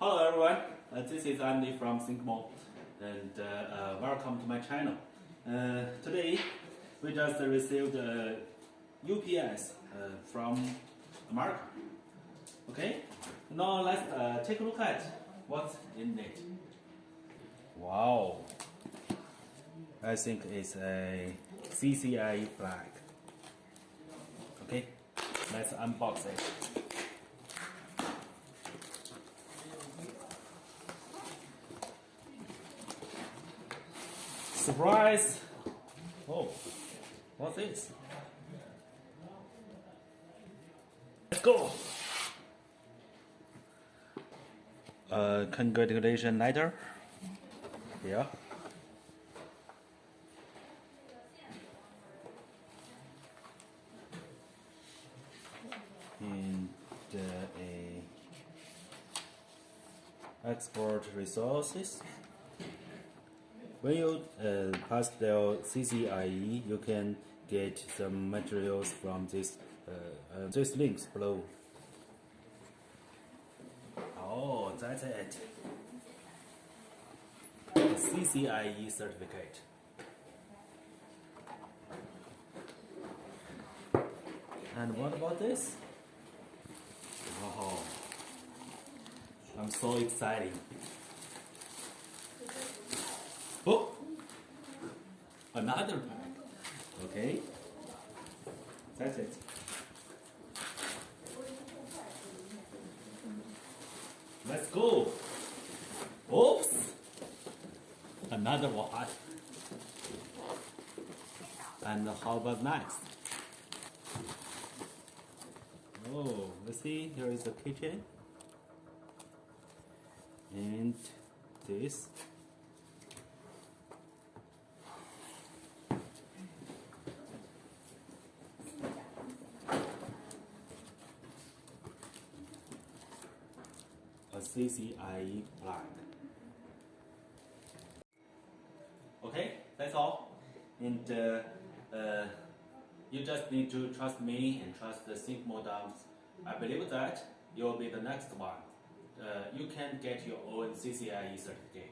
Hello everyone, this is Andy from ThinkMo, and welcome to my channel. Today we just received a UPS from America. Okay, now let's take a look at what's in it. Wow, I think it's a CCIE plaque. Okay, let's unbox it. Surprise! Oh, what's this? Let's go! Congratulations letter. Yeah. And a export resources. When you pass the CCIE, you can get some materials from this links below. Oh, that's it. The CCIE certificate. And what about this? Oh, I'm so excited. Oh, another pack. Okay, that's it. Let's go. Oops, another one. And how about next? Oh, let's see. Here is the kitchen, and this. A CCIE plaque. Okay, that's all. And you just need to trust me and trust the ThinkMo dumps. I believe that you'll be the next one. You can get your own CCIE certificate.